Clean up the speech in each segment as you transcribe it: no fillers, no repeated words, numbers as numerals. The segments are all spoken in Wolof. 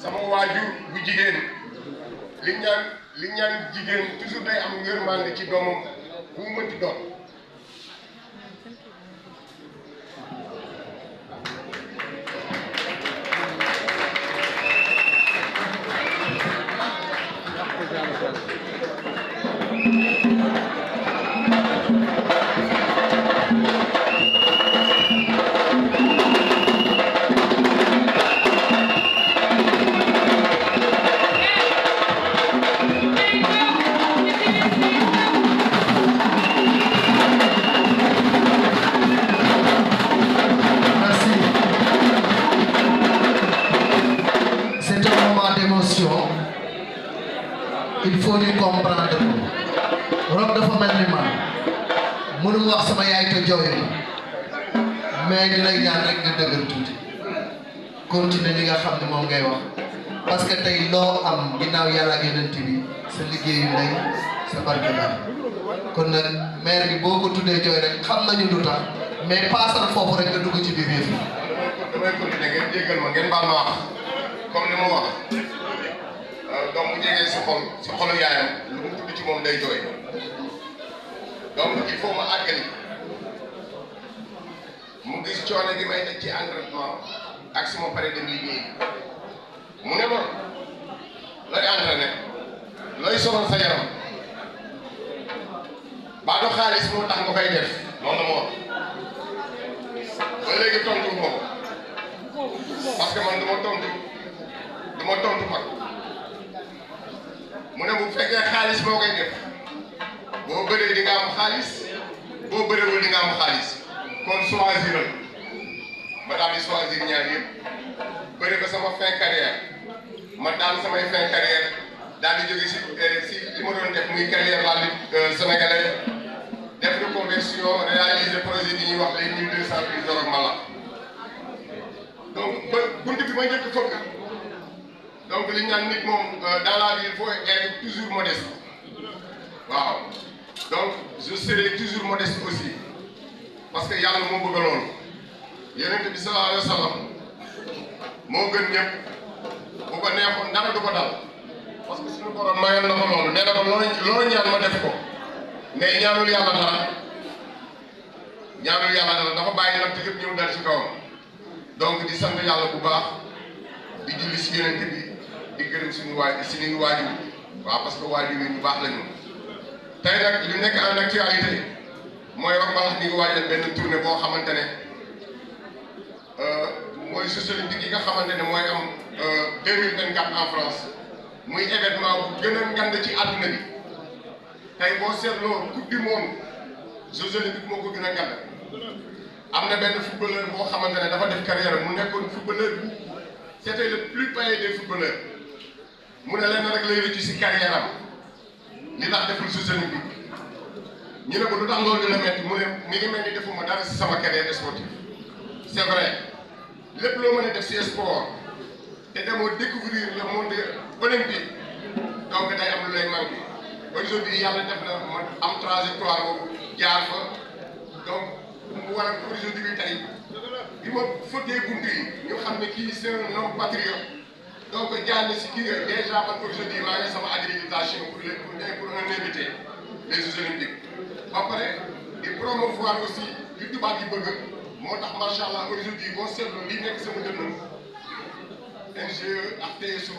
sama waajur bu jigéen li ñaan jigéen toujours day am yërmande ci doomam bu mu mënti doon. Il faut ñu comprendre ko Rob dafa mel ni man mënuma wax sama yaay te jooyu mais ñu lay ñaan rek nga dëgër tuuti continuer li nga xam ne moom ngay wax parce que tey loo am ginnaaw yàlla ak yonent bi sa liggéeyu ndey sa barke la kon nag maire bi boo ko tuddee jooy rek xam nañu lu tax mais paasal foofu rek nga dugg ci biir yëf yi. damay continuer ngeen jéggal ma ngeen baal ma wax comme ni ma wax. donc bu jegee sa xolu yaayam lu mu tudd ci moom day jooy donc il faut ma àggali mu gis coono gi may def ci entraînement ak suma pare dem liggéey mu ne ma looy entraîné looy sonal sa yaram baa do xaalis moo tax nga koy def noonu la ma wax ba léegi tontu ma ko parce que man du ma tontu mag mu ne bu fekkee xaalis moo koy def boo bëree di nga am xaalis boo bëreewul di nga am xaalis kon choisiral ma daal di choisir ñaar yëpp bëri ba sama fin carrière ma daan samay fin carrière daal di jóge si li ma doon def muy carrière la lutte sénégalaise def reconversion réaliser projet bi ñuy wax les 1200 prises de Rock Mala donc ba bunt bi ma njëkk fëgg donc li ñu naan nit moom dans la vie il faut être toujours modeste waaw donc je serai toujours modeste aussi parce que yàlla moo bëgg loolu yonent bi sallallahu alayhi wa sallam moo gën ñëpp bu ko neexoon dara du ko dal parce que suñu borom mayoon na ko loolu nee na ko loo ñaan ma def ko mais ñaanul yàlla dara dafa bàyyi nag te yëpp ñëw dal ci kawam donc di sant yàlla bu baax di julli si yonent bi di gërëm suñu waajur waaw parce que waajur yi ñu baax lañu tey nag li nekk en actualité mooy Rock Mala ni nga waajal benn tournée boo xamante ne mooy Jeux olympiques yi nga xamante ne mooy am 2024 en France muy événement bu gën a ngand ci àdduna bi tey boo seetloo coupe du monde Jeux olympiques moo ko gën a ngand am na benn footballeur boo xamante ne dafa def carrière mu nekkoon footballeur bu c'était le plus payé des footballeurs mu ne leen rek lay rëccu si carrière am li tax deful Jeux olympiques ñu ne ko lu tax loolu dina metti mu ne mi ngi mel ni defuma dara si sama carrière sportive c'est vrai lépp loo mën a def si sport te demoo découvrir le monde olympique donc day am lu lay manqué aujourd'hui yàlla def na ma am trajectoire boobu jaar fa donc mu war a aujourd'hui tey bi ma fëggee buntu yi ñu xam ne kii c'est un homme patriote donc jaar na si kii yooyu déjà man aujourd'hui maa ngi sama accréditation pour un invité les Jeux olympiques ba pare di promouvoir aussi li tubaab yi bëgg moo tax macha allah aujourd'hui boo seetloo lii nekk sama dënn NGE ak TSO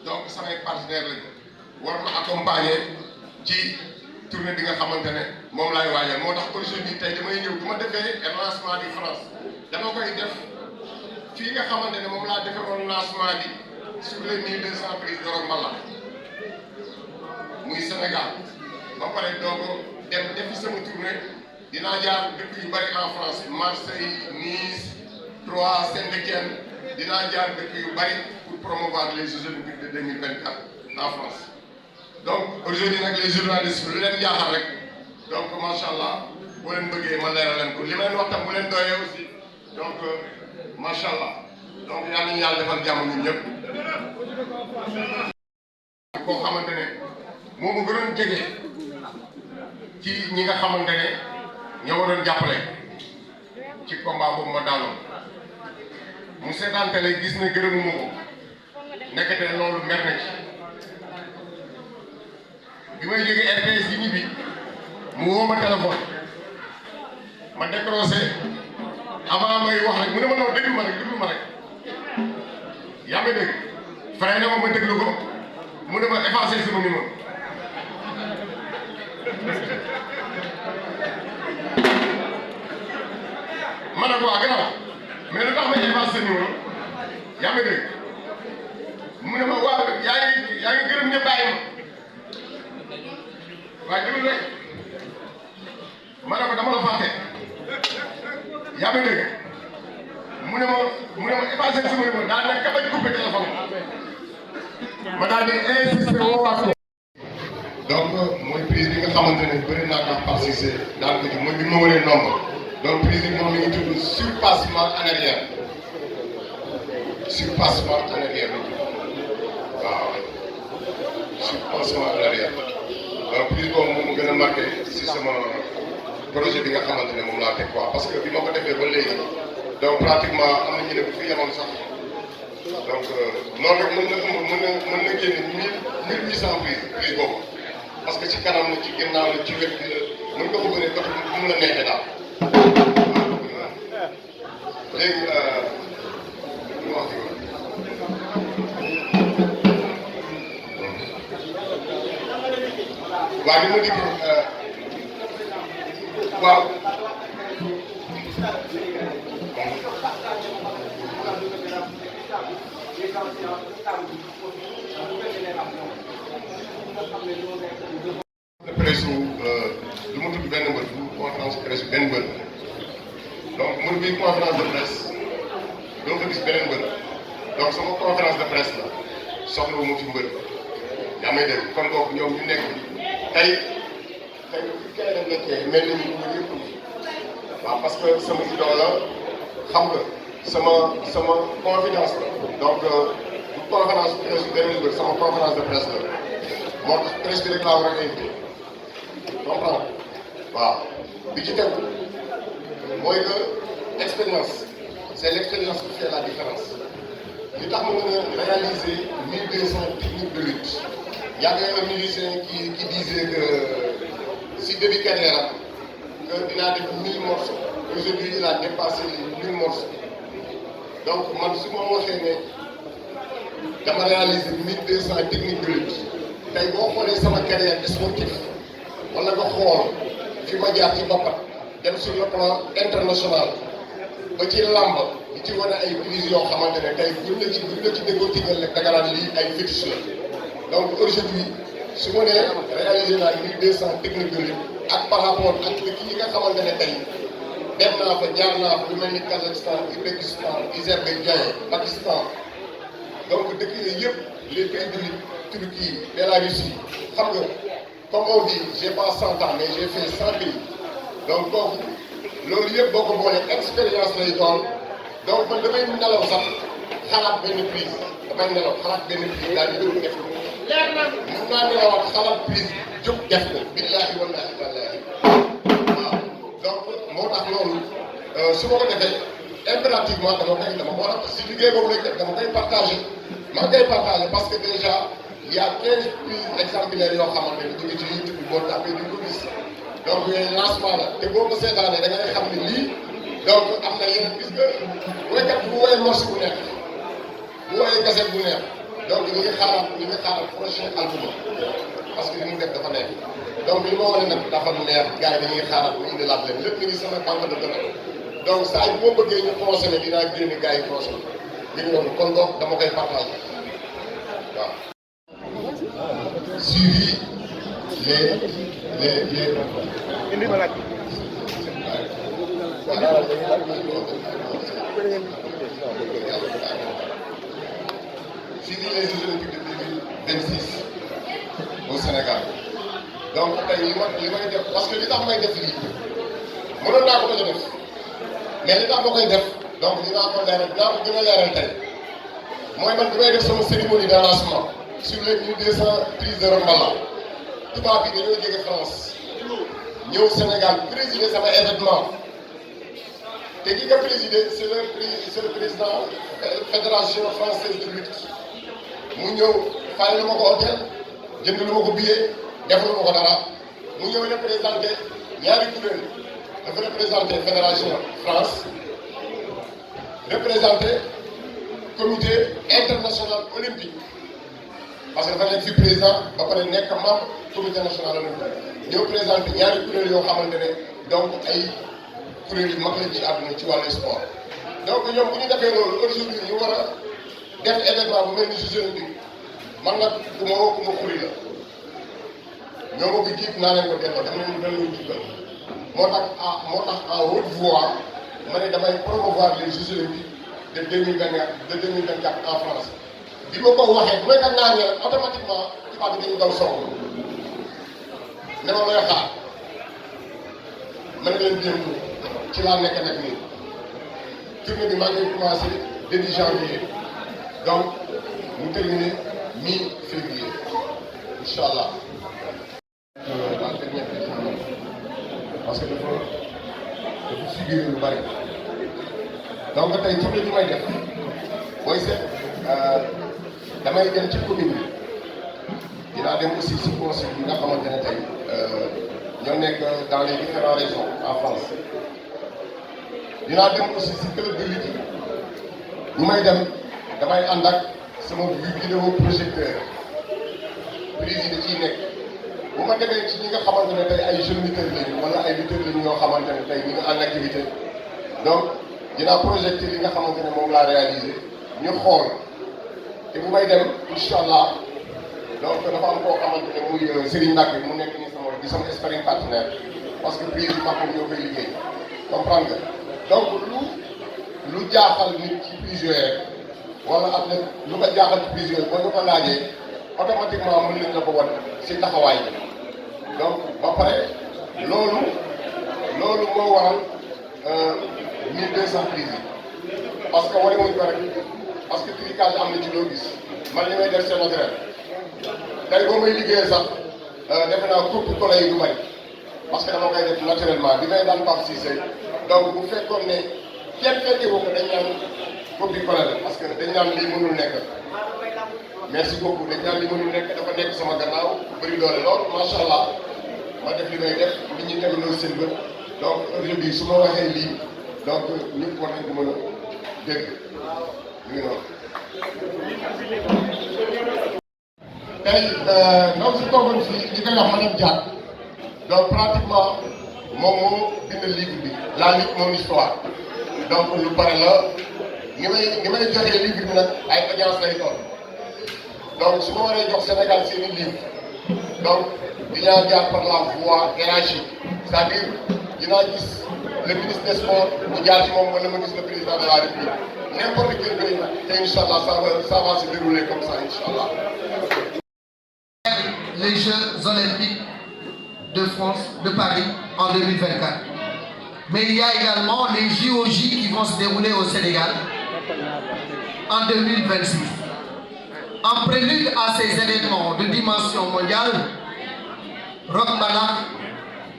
donc samay partenaires lañu war ma accompagner ci tournée bi nga xamante ne moom laay waajal moo tax aujourd'hui tey damay ñëw bu ma defee lancement di France dama koy def fii nga xamante ne moom laa defee woon lancement bi sur les 1200 prises de Rock Mala muy Sénégal ba pare donc dem defi sama tournée dinaa jaar dëkk yu bari en France Marseille Nice Troyes Saint-Étienne dinaa jaar dëkk yu bari pour promouvoir les Jeux olympiques de 2024 en France donc aujourd'hui nag les journalistes lu leen jaaxal rek donc macha allah boo leen bëggee ma leeral leen ko li ma leen wax tam bu leen doyee aussi donc macha allah donc yal nañu yàlla defal jàmm ñun ñëpp. koo xamante ne moo ma gënoon jege ci ñi nga xamante ne ñoo waroon jàppale ci combat boobu ma daaloon mu seetaan télé gis ne gërëmuma ko nekkate loolu mer na ci bi may jógee RTS yi ñibbi mu woo ma téléphone ma décroché avant may wax rek mu ne ma noonu déglu ma rek yaa ngi dégg freiné ma déglu ko mu ne ma effacé sama numéro ma ne ko waa gannaaw mais lu tax may effacé sa numéro yaa ngi dégg mu ne ma waaw yaa ngi gërëm ñëpp bàyyi ma waaye déglu rek ma ne ko dama la fàtte yaa ngi dégg mu ne ma effacé sama numéro daal nag ka bañ coupé téléphone ma daal di insisté woowaat ko. donc mooy prise bi nga xamante ne bëri naa ko Pape Cissé daal ko ji mooy bi ma waree nombre donc prise bi moom mi ngi tudd surpassement en arrière surpassement en arrière waaw surpassement en arrière donc prise boobu moom mu gën a marqué si sama projet bi nga xamante ne moom laa teg quoi parce que bi ma ko defee ba léegi donc pratiquement am na ñu ne bu fi yemoon sax donc noonu rek mën na génne 1800 prise boobu parce que ci kanam la ci ginnaaw la ci wet mën nga ko bëree côté bu mu la neexee daal léegi lu wax waaw li ma dikk waaw presse du ma tudd benn mbër du conférence de presse benn mbër donc mbër bi conférence de presse doo ko gis beneen mbër donc sama conférence de presse la soxla wu ma ci mbër yaa may dégg kon donc ñoom ñu nekk tey fi kay la nekkee mel ni ñu mbër yëpp waaw parce que sama idole la xam nga sama confidence la donc du conférence de presse beneen mbër sama conférence de presse la moo tax presse bi rek laa war a invité comprendre waaw bi ci tegu mooy que expérience c'est l'expérience qui fait la différence li tax ma mën a réaliser 1200 techniques de lutte y a un musicien qui disait que si début carrière am que dinaa def 1000 morceaux aujourd'hui il a dépassé les 1000 morceaux donc man su ma waxee ne dama réaliser 1200 techniques de lutte tey boo xoolee sama carrière sportive wala nga xool fi ma jaar ci boppat dem sur le plan international ba ci làmb di ci wane ay prise yoo xamante ne tey buñ la ci déggoo tigal rek da nga naan lii ay fétiche la donc aujourd'hui su ma nee réalisé naa 1200 techniques de lutte ak par rapport ak dëkk yi nga xamante ne tey dem naa fa jaar naa fa lu mel ni Kazakhstan Ouzbékistan Azerbaïdjan Pakistan donc dëkk yooyu yëpp les pays de lutte Turquie Bélarussie xam nga comme on dit j'ai pas 100 ans mais j'ai fait 100 pays donc kooku loolu yëpp boo ko boolee expérience lay doon donc man damay nelaw sax xalaat benn prise damay nelaw xalaat benn prise daal di jóg def ko mun naa nelawaat xalaat prise jóg def ko billaahi wallaahi tallaahi waaw donc moo tax loolu su ma ko defee impérativement dama moo tax si liggéey boobu lay def dama koy partagé maa ngi koy partagé parce que déjà il y a 15 prises exemplaires yoo xamante ne ñu ngi ci YouTube bi boo tàppee di ko gis donc yooyu lancement la te boo ko seetaanee da ngay xam ne lii donc am na yeneen gis nga waykat bu woyee morceau bu neex bu woyee cassette bu neex donc ñu ngi xaaral prochain album parce que li mu def dafa neex donc li ma wane nag dafa neex gars yi dañuy xaaral mu indi laat leen lépp ñu ngi sama banque de données donc saa yi boo bëggee ñu consommé dinaa génne gars yi consommé li ñu doon kon donc dama koy partagé waaw. Suivi les indi ma laaj suivi les Jeux olympiques de 2026 au Sénégal donc tey li may def parce que li tax may def lii mënoon naa ko bañ a def mais li tax ma koy def donc dinaa ko gën a leeral tey mooy man bi may def sama cérémonie de lancement sur les 1200 prises de Ramballa tubaab bi dañoo jóge France ñëw Sénégal présider sama événement te ki nga présidé c'est le président fédération française de lutte mu ñëw fay lu ma ko hôtel jënd lu ma ko billet def lu ma ko dara mu ñëw représenté ñaari kuréel dafa représenté fédération France représenté comité international olympique parce que dafa nekk fi président ba pare nekk membre comité national olympique ñëw présenté ñaari kuréel yoo xamante ne donc ay kuréel yu mag lañ ci àdduna ci wàllu sport donc ñoom bu ñu defee loolu aujourd'hui ñu war a def événement bu mel ni Jeux olympiques man nag ku ma woo ku ma xuri la ñoo ma ko jiit naa leen ko delloo dama leen delloo jiital moo tax en haute voix ma ne damay promouvoir les Jeux olympiques de 2024 en France bi ma ko waxee bu may ka naanee automatiquement tubaab bi dañu daw song ne ma looy xaar ma ne leen démb ci laa nekk nag nii tournée bi maa ngi commencé début janvier donc mu terminé mi-février incha allah. la dernière question parce que dafa figuré lu bari donc tey tournée bi may def booy seet damay dem ci commune bi dinaa dem aussi si conseil bi nga xamante ne tey ñoo nekk dans les différentes régions en France dinaa dem aussi si club de lutte bu may dem damay ànd ak sama vidéo projecteur prise yi da ciy nekk bu ma demee ci ñi nga xamante ne tey ay jeunes lutteurs lañu wala ay lutteurs lañu ñoo xamante ne tey ñu ngi en activité donc dinaa projecté li nga xamante ne moom laa réalisé ñu xool te bu may dem incha allah donc dafa am koo xamante ne muy Serigne Mbacke mu nekk nii sama di sama sparring partenaire parce que prise bi mappam ñoo koy liggéey comprendre nga donc lu jaaxal nit ci prise yooyu rek wala am na lu nga jaaxal ci prise yooyu boo ñu ko laajee automatiquement mën nañ la ko wan si taxawaay bi donc ba pare loolu moo waral 1200 prises yi parce que wane wuñ ko rek parce que tricage am na ci loo gis man li may def c'est naturel tey boo may liggéeyee sax defe naa coupe collé yi du bari parce que dama koy def naturellement bi may daan Pape Cissé donc bu fekkoon ne kenn fekkee ko dañ naan coupe collé la parce que dañ naan lii mënul nekk merci beaucoup dañ naan lii mënul nekk dafa nekk sama gannaaw bëri doole lool macha allah ma def li may def nit ñi tegaloo seen bët donc aujourd'hui su ma waxee lii donc ñëpp war nañ ko mën a dégg ñu ngi noonu. tey ndaw si toogoon fii li koy wax madame Diack donc pratiquement moom moo bind livre bi la lutte mon histoire donc lu bare la ni may joxee livre bi nag ay audience lay doon donc su ma waree jox Sénégal seeni livre donc dinaa jaar par la voie hiérarchique c'est-à-dire dinaa gis le ministre des sports mu jaar ci moom wala ma gis le président de la République n'importe quel pays te incha allah ça va se dérouler comme ça incha allah. Les Jeux olympiques de France, de Paris en 2024. Mais il y a également les JOJ qui vont se dérouler au Sénégal en 2026. En prélude à ces événements de dimension mondiale, Roch Mbalax,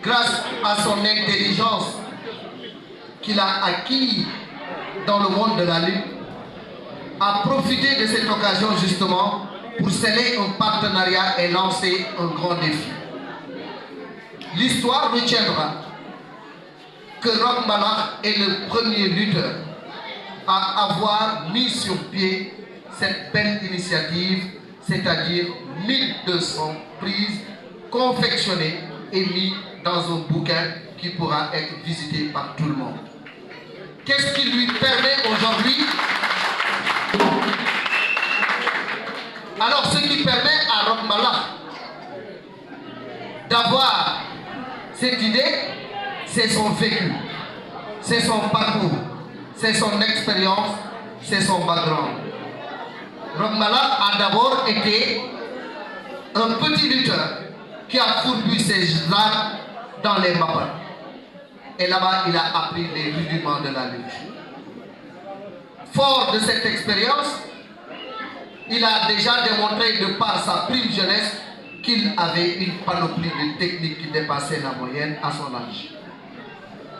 grâce à son intelligence qu'il a acquis dans le monde de la lutte, a profité de cette occasion justement pour sceller un partenariat et lancer un grand défi. L'histoire retiendra que Roch Mbalax est le premier lutteur à avoir mis sur pied cette belle initiative, c'est-à-dire 1200 prises confectionnées et mises dans un bouquin qui pourra être visité par tout le monde. Qu'est-ce qui lui permet aujourd'hui? Alors, ce qui permet à Roch Mbalax d'avoir cette idée, c'est son vécu, c'est son parcours, c'est son expérience, c'est son background. Roch Mbalax a d'abord été un petit lutteur qui a fourbu ses armes dans les mapas. Et là-bas, il a appris les rudiments de la lutte. Fort de cette expérience, il a déjà démontré de par sa prime jeunesse qu'il avait une panoplie de techniques qui dépassait la moyenne à son âge.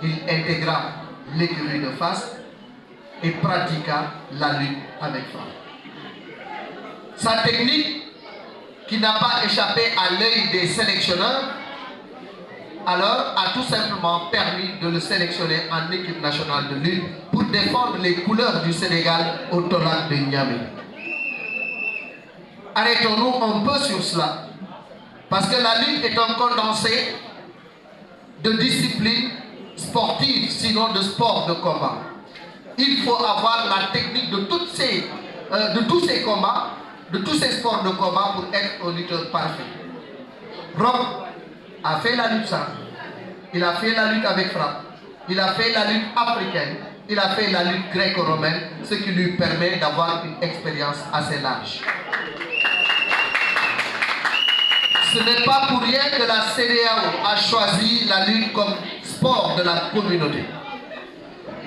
Il intégra l'écurie de face et pratiqua la lutte avec frappe. Sa technique, qui n'a pas échappé à l'œil des sélectionneurs, alors a tout simplement permis de le sélectionner en équipe nationale de lutte pour défendre les couleurs du Sénégal au Tolag de Niamey. Arrêtons-nous un peu sur cela, parce que la lutte est un condensé de disciplines sportives, sinon de sport de combat. Il faut avoir la technique de tous ces combats, de tous ces sports de combat pour être un lutteur parfait. Rock a fait la lutte simple, il a fait la lutte avec frappe, il a fait la lutte africaine, il a fait la lutte gréco-romaine, ce qui lui permet d'avoir une expérience assez large. Ce n'est pas pour rien que la CEDEAO a choisi la lutte comme sport de la communauté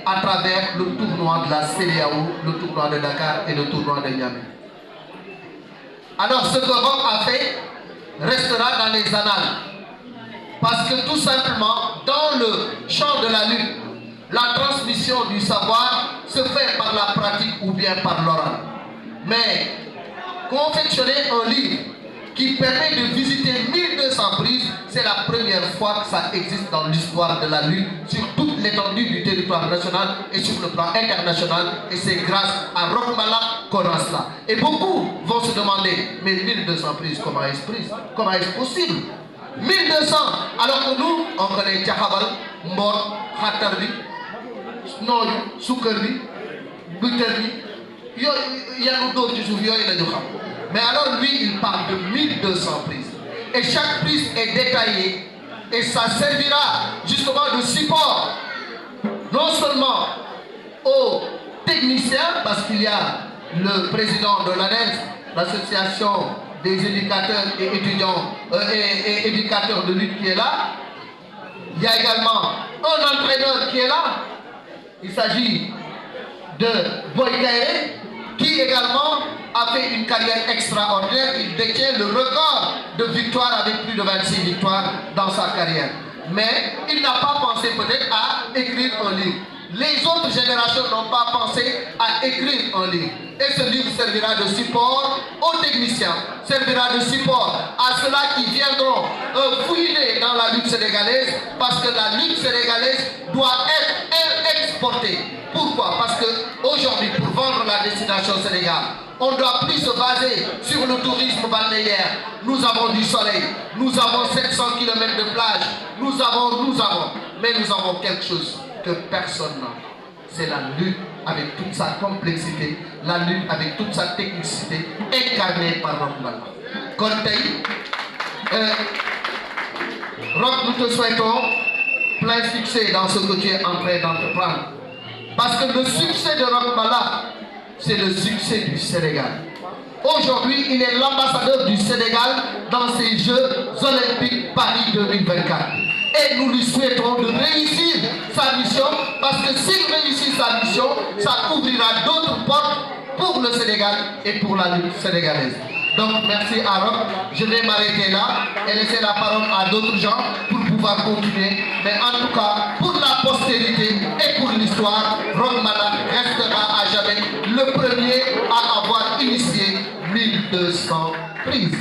à travers le tournoi de la CEDEAO, le tournoi de Dakar et le tournoi de Niamey. Alors ce que Rock a fait restera dans les annales. Parce que tout simplement, dans le champ de la lutte, la transmission du savoir se fait par la pratique ou bien par l'oral. Mais confectionner un livre qui permet de visiter 1200 prises, c'est la première fois que ça existe dans l'histoire de la lutte sur toute l'étendue du territoire national et sur le plan international. Et c'est grâce à Rock Mala qu'on a cela. Et beaucoup vont se demander, mais 1200 prises, comment est-ce possible? 1200, alors que nous, on connaît Tchakabal, Mbor, Khatarbi, Noy, Soukerbi, Buterbi, Yanoudo, Djouvio et le Djoukha. Mais alors lui, il parle de 1200 prises. Et chaque prise est détaillée et ça servira justement de support, non seulement aux techniciens, parce qu'il y a le président de l'ANES, l'association des éducateurs et étudiants et éducateurs de lutte qui est là. Il y a également un entraîneur qui est là. Il s'agit de Boykaere, qui également a fait une carrière extraordinaire. Il détient le record de victoires avec plus de 26 victoires dans sa carrière. Mais il n'a pas pensé peut-être à écrire un livre. Les autres générations n'ont pas pensé à écrire un livre. Et ce livre servira de support aux techniciens, servira de support à ceux-là qui viendront fouiner dans la lutte sénégalaise, parce que la lutte sénégalaise doit être exportée. Pourquoi? Parce qu'aujourd'hui, pour vendre la destination Sénégal, on ne doit plus se baser sur le tourisme balnéaire. Nous avons du soleil, nous avons 700 km de plage, mais nous avons quelque chose que personne n'a. C'est la lutte avec toute sa complexité, la lutte avec toute sa technicité, incarnée par Rock Mala. Kontei, Rock, nous te souhaitons plein succès dans ce que tu es en train d'entreprendre. Parce que le succès de Rock Mala, c'est le succès du Sénégal. Aujourd'hui, il est l'ambassadeur du Sénégal dans ces Jeux Olympiques Paris 2024. Et nous lui souhaitons de réussir sa mission, parce que s'il réussit sa mission, ça ouvrira d'autres portes pour le Sénégal et pour la lutte sénégalaise. Donc merci à Rock. Je vais m'arrêter là et laisser la parole à d'autres gens pour pouvoir continuer. Mais en tout cas, pour la postérité et pour l'histoire, Rock Mala restera à jamais le premier à avoir initié 1200 prises.